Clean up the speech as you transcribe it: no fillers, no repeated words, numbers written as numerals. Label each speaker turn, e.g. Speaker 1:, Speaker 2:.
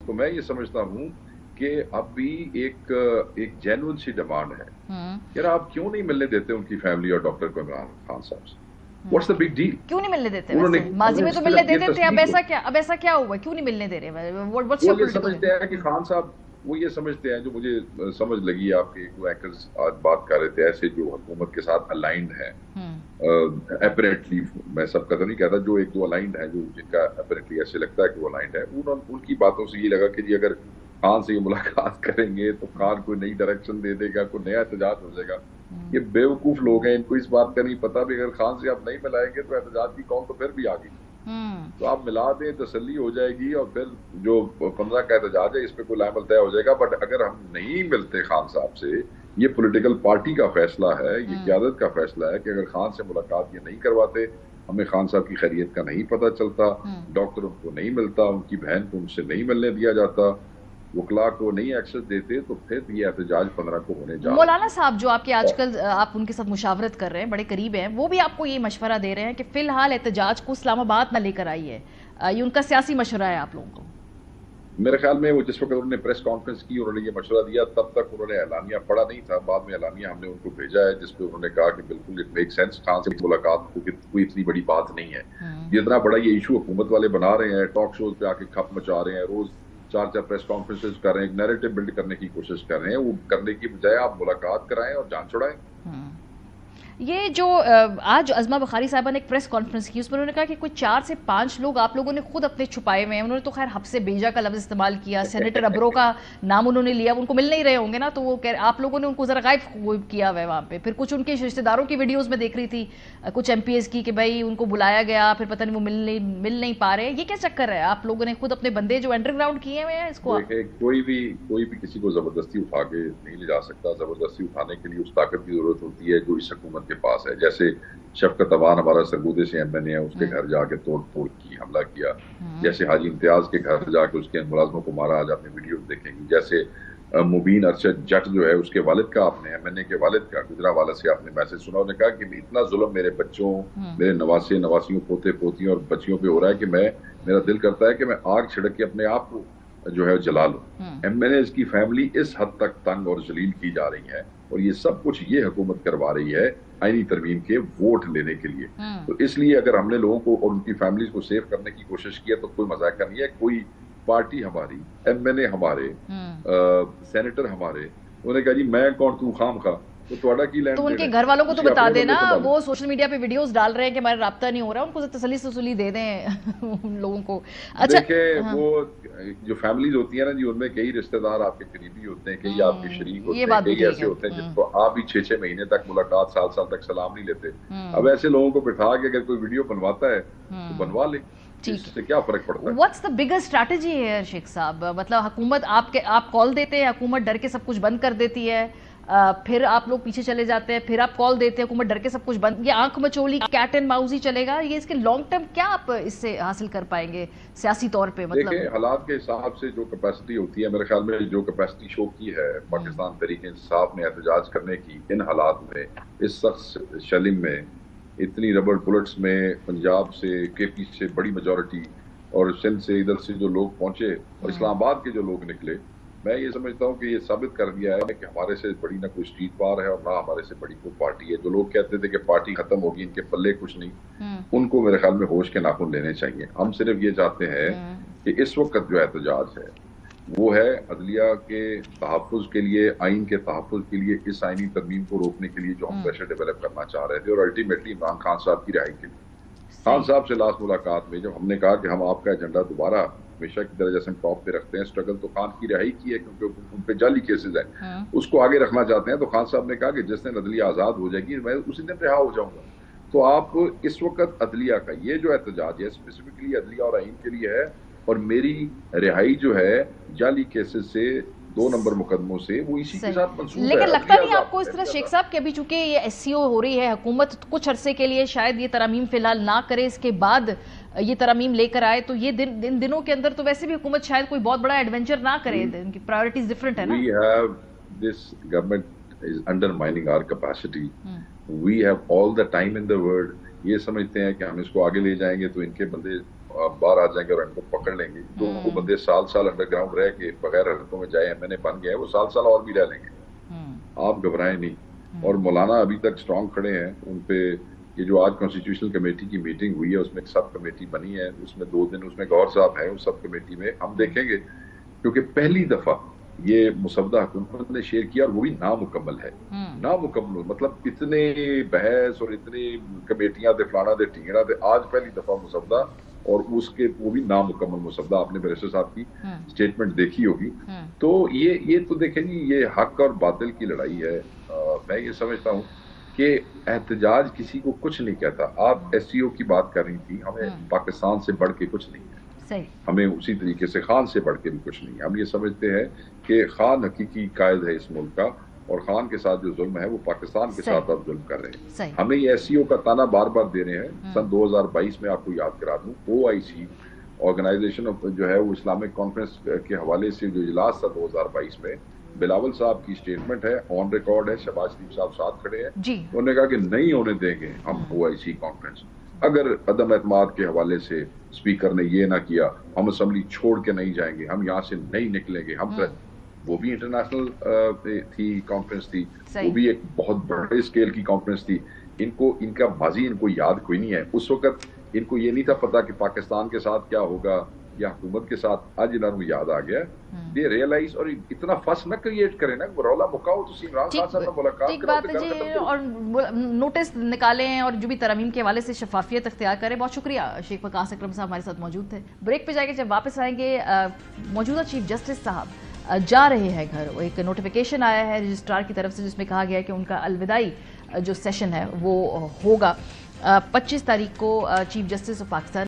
Speaker 1: तो मैं ये समझता हूँ कि अब भी एक एक जेन्युइन सी डिमांड है, यार आप क्यों नहीं मिलने देते उनकी फैमिली और डॉक्टर को इमरान खान साहब से? What's the big deal?
Speaker 2: क्यों नहीं मिलने देते?
Speaker 1: उन्होंने
Speaker 2: वैसे माजी में तो मिलने
Speaker 1: ये
Speaker 2: देते थे, अब
Speaker 1: तस्दीक
Speaker 2: ऐसा क्या, अब ऐसा क्या हुआ, क्यों नहीं मिलने दे रहे? व्हाट्स
Speaker 1: वो
Speaker 2: योर
Speaker 1: ये
Speaker 2: पॉलिटिकल?
Speaker 1: समझते हैं कि खान साहब, वो ये समझते हैं, जो मुझे समझ लगी, आपके एक दो एंकर्स आज बात कर रहे थे ऐसे जो हुकूमत के साथ अलाइंड है, अपेरेंटली, मैं सबका तो नहीं कहता, जो एक दो अलाइंड है, जो जिनका अपेरेंटली ऐसे लगता है कि वो अलाइंड है, उनकी बातों से ये लगा कि जी अगर खान से ये मुलाकात करेंगे तो खान कोई नई डायरेक्शन दे देगा, कोई नया एहतजाज हो जाएगा। ये बेवकूफ लोग हैं, इनको इस बात का नहीं पता भी अगर खान से आप नहीं मिलाएंगे तो एहतजाज की कौन तो फिर भी आ गई। तो आप मिला दें, तसल्ली हो जाएगी, और फिर जो 15 का एहतजाज है इस पे कोई लामल तय हो जाएगा। बट अगर हम नहीं मिलते खान साहब से, ये पॉलिटिकल पार्टी का फैसला है, ये क्यादत का फैसला है कि अगर खान से मुलाकात ये नहीं करवाते, हमें खान साहब की खैरियत का नहीं पता चलता, डॉक्टर उनको नहीं मिलता, उनकी बहन को उनसे नहीं मिलने दिया जाता, वकला को नहीं एक्सेस देते, तो फिर ये एहतजाज 15 को होने जा रहा
Speaker 2: मौलाना साहब जो आपके
Speaker 1: है।
Speaker 2: आजकल आप उनके साथ मुशावरत कर रहे हैं, बड़े करीब हैं, वो भी आपको ये मशवरा दे रहे हैं कि फिलहाल एहतजाज को इस्लामाबाद ना लेकर आइए। ये उनका सियासी मशवरा है आप लोगों को?
Speaker 1: मेरे ख्याल में वो जिस वक्त उन्होंने प्रेस कॉन्फ्रेंस की, उन्होंने ये मशवरा दिया, तब तक उन्होंने एलानिया पढ़ा नहीं था। बाद में एलानिया हमने उनको भेजा है जिसपे उन्होंने कहा कि बिल्कुल इट मेक सेंस, खान से मुलाकात कोई इतनी बड़ी बात नहीं है। जितना बड़ा ये इशू हुकूमत वाले बना रहे हैं, टॉक शोज पे आके खप मचा रहे हैं, रोज चार चार प्रेस कॉन्फ्रेंसेज कर रहे हैं, एक नैरेटिव बिल्ड करने की कोशिश कर रहे हैं, वो करने की बजाय आप मुलाकात कराएं और जान छुड़ाएं।
Speaker 2: ये जो आज अज़मा बुखारी साहबा ने एक प्रेस कॉन्फ्रेंस की, उसमें उन्होंने कहा कि कोई 4 से 5 लोग आप लोगों ने खुद अपने छुपाए हुए हैं। उन्होंने तो खैर हफ्से बेजा का लफ्ज़ इस्तेमाल किया, सेनेटर अब्रो का नाम उन्होंने लिया। उनको मिल नहीं रहे होंगे ना, तो वो कह आप लोगों ने उनको ज़रा गायब किया हुआ है वहाँ पे। फिर कुछ उनके रिश्तेदारों की वीडियोज़ में देख रही थी, कुछ MPs की, कि भाई उनको बुलाया गया, फिर पता नहीं वो मिल नहीं पा रहे। ये क्या चक्कर है? आप लोगों ने खुद अपने बंदे जो अंडरग्राउंड किए हुए हैं इसको?
Speaker 1: देखें, कोई भी किसी को जबरदस्ती उठा के नहीं ले जा सकता। जबरदस्ती उठाने के लिए उस ताकत की जरूरत होती है जो इस हुकूमत के पास है। जैसे शफकत अवान हमारा सरगोदे से MNA है, उसके घर जाके तोड़ फोड़ की हमला किया। जैसे हाजी इम्तियाज के घर जाके उसके मुलाजमों को मारा, आज आपने वीडियो देखेंगे। जैसे मुबीन अरशद जट जो है, उसके वालिद का, आपने MNA के वालिद का, गुजरावाला से आपने मैसेज सुना, उन्होंने कहा कि इतना जुल्म मेरे बच्चों, मेरे नवासे नवासियों, पोते पोतियों और बच्चियों पे हो रहा है कि मेरा दिल करता है कि मैं आग छिड़क के अपने आप को जो है जला लो। MNA की फैमिली इस हद तक तंग और जलील की जा रही है, और ये सब कुछ ये हुकूमत करवा रही है आईनी तरमीम के वोट लेने के लिए। तो इसलिए अगर हमने लोगों को और उनकी फैमिलीज को सेव करने की कोशिश की है तो कोई मजाक का नहीं है। कोई पार्टी हमारी, MNA हमारे, सेनेटर हमारे, उन्होंने कहा जी मैं कौन, तू खाम खा, तो थोड़ा की लैंड
Speaker 2: तो
Speaker 1: देना
Speaker 2: उनके
Speaker 1: है,
Speaker 2: घर वालों को तो
Speaker 1: उसी
Speaker 2: बता
Speaker 1: अपने
Speaker 2: देना,
Speaker 1: बंदे संभाले।
Speaker 2: वो सोशल मीडिया पे वीडियोस डाल रहे हैं कि हमारा राब्ता नहीं हो रहा, उनको तसल्ली तसल्ली दे दें उन लोगों को। अच्छा।
Speaker 1: देखें,
Speaker 2: हाँ,
Speaker 1: वो जो फैमिलीज होती है ना जी, उनमें कई रिश्तेदार आपके करीबी होते हैं, कई आपके शरीक
Speaker 2: ये
Speaker 1: होते हैं,
Speaker 2: बात भी
Speaker 1: कई
Speaker 2: ठीक
Speaker 1: ऐसे
Speaker 2: है।
Speaker 1: होते हैं जिनको आप भी 6-6 महीने तक मुलाकात, साल साल तक सलाम नहीं लेते। अब ऐसे लोगों को बिठा के अगर कोई वीडियो बनवाता है तो बनवा ले,
Speaker 2: ठीक
Speaker 1: इससे क्या फर्क पड़ता
Speaker 2: है।
Speaker 1: है?
Speaker 2: व्हाट्स द बिगेस्ट स्ट्रैटेजी है शेख साहब? मतलब हुकूमत आप कॉल देते हैं, हुकूमत डर के सब कुछ बंद कर देती है, फिर आप लोग पीछे चले जाते हैं, फिर आप कॉल देते हैं, हुकूमत डर के सब कुछ बंद, ये आंख मचोली कैट एंड माउस ही चलेगा? ये इसके लॉन्ग टर्म क्या आप इससे हासिल कर पाएंगे सियासी तौर पे?
Speaker 1: देखें,
Speaker 2: मतलब
Speaker 1: हालात के हिसाब से जो कैपेसिटी होती है, मेरे ख्याल में जो कैपेसिटी शो की है पाकिस्तान तहरीक इंसाफ ने एहतजाज करने की, इन हालात में, इस सख्त शलिम में, इतनी रबड़ बुलेट्स में, पंजाब से, KP से बड़ी मेजोरिटी, और सिंध से, इधर से जो लोग पहुंचे, और इस्लामाबाद के जो लोग निकले, मैं ये समझता हूँ कि ये साबित कर दिया है कि हमारे से बड़ी ना कोई स्ट्रीट पार है और ना हमारे से बड़ी कोई पार्टी है। जो लोग कहते थे कि पार्टी खत्म होगी, इनके पल्ले कुछ नहीं, उनको मेरे ख्याल में होश के नाखून लेने चाहिए। हम सिर्फ ये चाहते हैं कि इस वक्त जो एहतजाज है वो है अदलिया के तहफ़्फ़ुज़ के लिए, आइन के तहफ़्फ़ुज़ के लिए, इस आइनी तरमीम को रोकने के लिए जो हम प्रेशर डेवलप करना चाह रहे थे, और अल्टीमेटली इमरान खान साहब की रिहाई के लिए। खान साहब से लास्ट मुलाकात में जब हमने कहा कि हम आपका एजेंडा दोबारा हमेशा की तरह जैसे हम टॉप पे रखते हैं, स्ट्रगल तो खान की रिहाई की है क्योंकि उन पे जाली केसेस हैं, उसको आगे रखना चाहते हैं। तो खान साहब ने कहा कि जिस दिन अदलिया आज़ाद हो जाएगी मैं उसी दिन रिहा हो जाऊंगा। तो आप इस वक्त अदलिया का ये जो एहतजाज है स्पेसिफिकली अदलिया और आइन के लिए है, और मेरी रिहाई जो है जाली केसेस से, 2 नंबर मुकदमों से, वो इसी के साथ मंसूब है।
Speaker 2: लेकिन लगता नहीं
Speaker 1: अदलिया
Speaker 2: आपको इस तरह शेख साहब कि अभी चूंकि ये SCO हो रही है, हुकूमत कुछ अरसे के लिए शायद ये तरमीम फिलहाल ना करे, इसके बाद ये तरमीम लेकर आए, तो ये दिनों के अंदर तो वैसे भी हुकूमत शायद कोई बहुत बड़ा एडवेंचर ना करे, इनकी प्रायोरिटीज डिफरेंट है ना?
Speaker 1: We have this government is undermining our capacity. We have all the time in the world. ये समझते हैं कि हम इसको आगे ले जाएंगे तो इनके बंदे बाहर आ जाएंगे और इनको पकड़ लेंगे। जो बंदे साल साल अंडरग्राउंड रह के बगैर हरकतों में जाए एमएनए बन गए, वो साल साल और भी रह लेंगे। आप घबराएं नहीं। और मौलाना अभी तक स्ट्रांग खड़े हैं उन पे। ये जो आज कॉन्स्टिट्यूशनल कमेटी की मीटिंग हुई है, उसमें एक सब कमेटी बनी है, उसमें 2 दिन उसमें गौर साहब है उस सब कमेटी में। हम देखेंगे, क्योंकि पहली दफा ये मुसवदा हुकूमत ने शेयर किया और वो भी नामुकम्मल है। नामुकम्मल मतलब इतने बहस और इतनी कमेटियां दे फलाना दे ढींगड़ा दे, आज पहली दफा मुसवदा, और उसके वो भी नामुकम्मल मुसवदा। आपने बैरिस्टर साहब की स्टेटमेंट देखी होगी। तो ये तो देखें जी, ये हक और बातिल की लड़ाई है। मैं ये समझता हूँ कि एहतजाज किसी को कुछ नहीं कहता। आप एससीओ की बात कर रही थी, हमें पाकिस्तान से बढ़ के कुछ नहीं है।
Speaker 2: सही।
Speaker 1: हमें उसी तरीके से खान से बढ़ के भी कुछ नहीं है। हम ये समझते हैं कि खान हकीकी कायद है इस मुल्क का, और खान के साथ जो जुल्म है वो पाकिस्तान के साथ आप जुल्म कर रहे हैं। हमें ये एससीओ का ताना बार बार दे रहे हैं। सन 2022 में आपको याद करा दूं, OIC ऑर्गेनाइजेशन ऑफ जो है वो इस्लामिक कॉन्फ्रेंस के हवाले से जो इजलास था 2022 में, बिलावल साहब की स्टेटमेंट है, ऑन रिकॉर्ड है, शहबाज शरीफ साहब साथ खड़े हैं। उन्होंने कहा कि नहीं होने देंगे हम OIC कॉन्फ्रेंस। अगर अदम एतमाद के हवाले से स्पीकर ने ये ना किया, हम असम्बली छोड़ के नहीं जाएंगे, हम यहाँ से नहीं निकलेंगे। हम वो भी इंटरनेशनल थी कॉन्फ्रेंस थी, वो भी एक बहुत बड़े स्केल की कॉन्फ्रेंस थी। इनका माजी इनको याद कोई नहीं है। उस वक्त इनको ये नहीं था पता कि पाकिस्तान के साथ क्या होगा या हुकूमत के साथ। आज इन्होंने याद आ गया, दे रियलाइज। और इतना फस न क्रिएट करें ना, रौला मुकाओ तो इमरान खान साहब ने मुलाकात
Speaker 2: ठीक बात है जी, और नोटिस निकालें और जो भी तरमीम के हवाले से शफाफियत इख्तियार करें। बहुत शुक्रिया। शेख वकास अकरम साहब हमारे साथ मौजूद थे। ब्रेक पे जाएंगे, जब वापस आएंगे मौजूदा चीफ जस्टिस साहब जा रहे हैं घर। एक नोटिफिकेशन आया है रजिस्ट्रार की तरफ से जिसमें कहा गया है कि उनका अलविदाई जो सेशन है वो होगा 25 तारीख को चीफ जस्टिस ऑफ पाकिस्तान